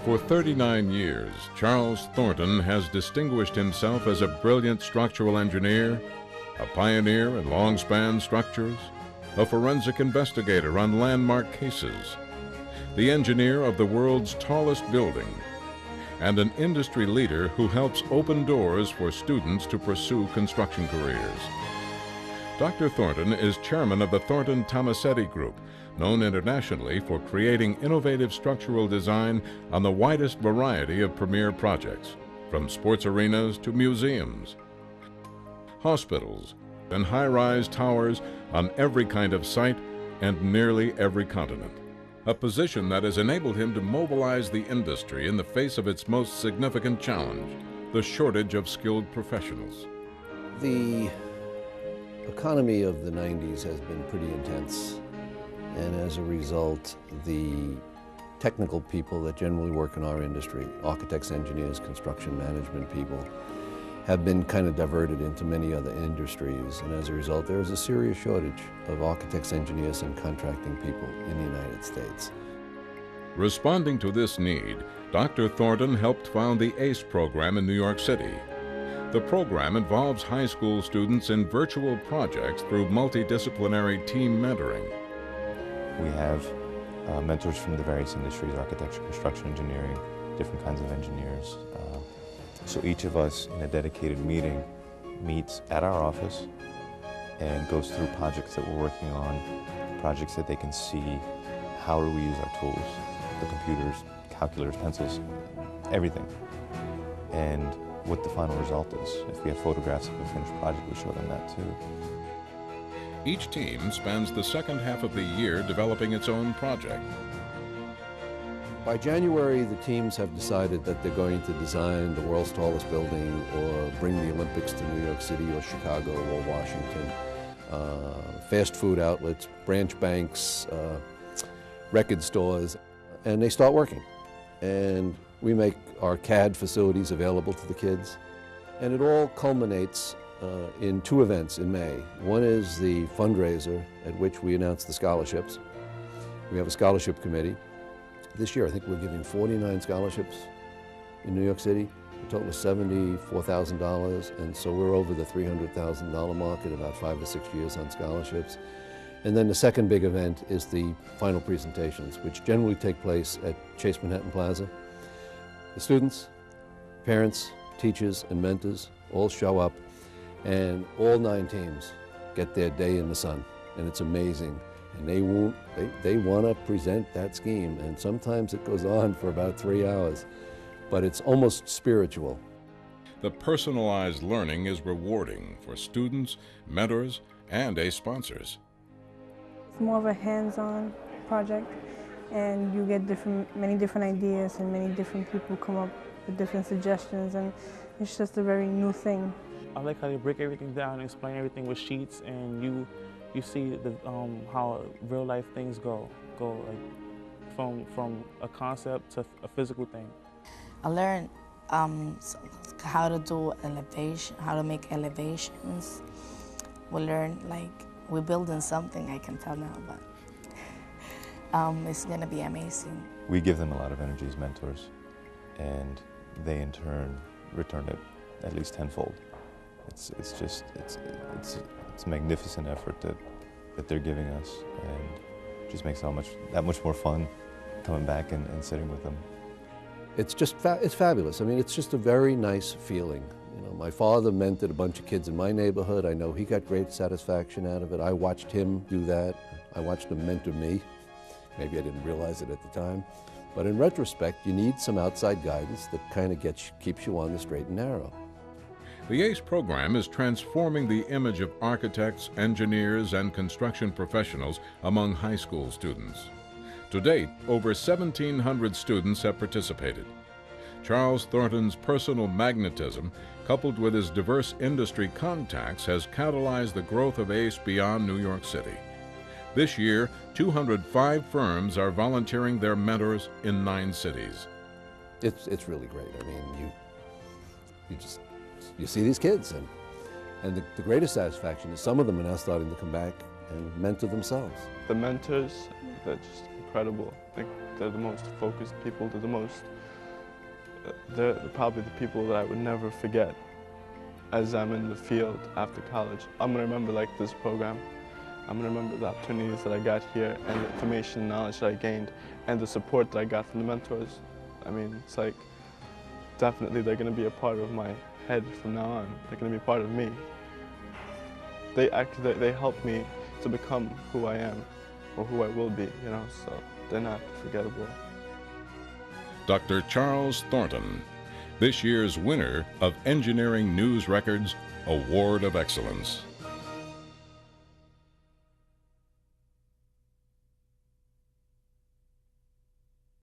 For 39 years, Charles Thornton has distinguished himself as a brilliant structural engineer, a pioneer in long-span structures, a forensic investigator on landmark cases, the engineer of the world's tallest building, and an industry leader who helps open doors for students to pursue construction careers. Dr. Thornton is chairman of the Thornton Tomasetti Group, known internationally for creating innovative structural design on the widest variety of premier projects, from sports arenas to museums, hospitals, and high-rise towers on every kind of site and nearly every continent. A position that has enabled him to mobilize the industry in the face of its most significant challenge, the shortage of skilled professionals. The economy of the 90s has been pretty intense, and as a result, the technical people that generally work in our industry, architects, engineers, construction management people, have been kind of diverted into many other industries, and as a result, there is a serious shortage of architects, engineers, and contracting people in the United States. Responding to this need, Dr. Thornton helped found the ACE program in New York City. The program involves high school students in virtual projects through multidisciplinary team mentoring. We have mentors from the various industries, architecture, construction, engineering, different kinds of engineers. So each of us in a dedicated meeting meets at our office and goes through projects that we're working on, projects that they can see how do we use our tools, the computers, calculators, pencils, everything, and what the final result is. If we have photographs of a finished project, we show them that too. Each team spends the second half of the year developing its own project. By January, the teams have decided that they're going to design the world's tallest building or bring the Olympics to New York City or Chicago or Washington. Fast food outlets, branch banks, record stores, and they start working. And we make our CAD facilities available to the kids. And it all culminates in two events in May. One is the fundraiser at which we announce the scholarships. We have a scholarship committee. This year, I think we're giving 49 scholarships in New York City. The total is $74,000, and so we're over the $300,000 mark in about 5 or 6 years on scholarships. And then the second big event is the final presentations, which generally take place at Chase Manhattan Plaza. The students, parents, teachers, and mentors all show up, and all 9 teams get their day in the sun, and it's amazing. And they want to present that scheme, and sometimes it goes on for about 3 hours, but it's almost spiritual. The personalized learning is rewarding for students, mentors, and ACE sponsors. It's more of a hands-on project, and you get many different ideas, and many different people come up with different suggestions, and it's just a very new thing. I like how they break everything down and explain everything with sheets, and you see how real life things go like from a concept to a physical thing. I learned how to do elevation, how to make elevations. We learned, like, we're building something, I can tell now, but it's gonna be amazing. We give them a lot of energy as mentors, and they in turn return it at least tenfold. It's a magnificent effort that they're giving us, and just makes it that much more fun coming back and sitting with them. It's just it's fabulous. I mean, it's just a very nice feeling. You know, my father mentored a bunch of kids in my neighborhood. I know he got great satisfaction out of it. I watched him do that. I watched him mentor me. Maybe I didn't realize it at the time. But in retrospect, you need some outside guidance that kind of keeps you on the straight and narrow. The ACE program is transforming the image of architects, engineers, and construction professionals among high school students. To date, over 1,700 students have participated. Charles Thornton's personal magnetism, coupled with his diverse industry contacts, has catalyzed the growth of ACE beyond New York City. This year, 205 firms are volunteering their mentors in 9 cities. It's really great. I mean, you see these kids, and the greatest satisfaction is some of them are now starting to come back and mentor themselves. The mentors, they're just incredible. I think they're the most focused people, they're the most they're probably the people that I would never forget as I'm in the field after college. I'm gonna remember like this program. I'm gonna remember the opportunities that I got here and the information and knowledge that I gained and the support that I got from the mentors. I mean, it's like, definitely they're gonna be a part of my head from now on. They're gonna be part of me. They helped me to become who I am or who I will be, you know, so they're not forgettable. Dr. Charles Thornton, this year's winner of Engineering News Record's Award of Excellence.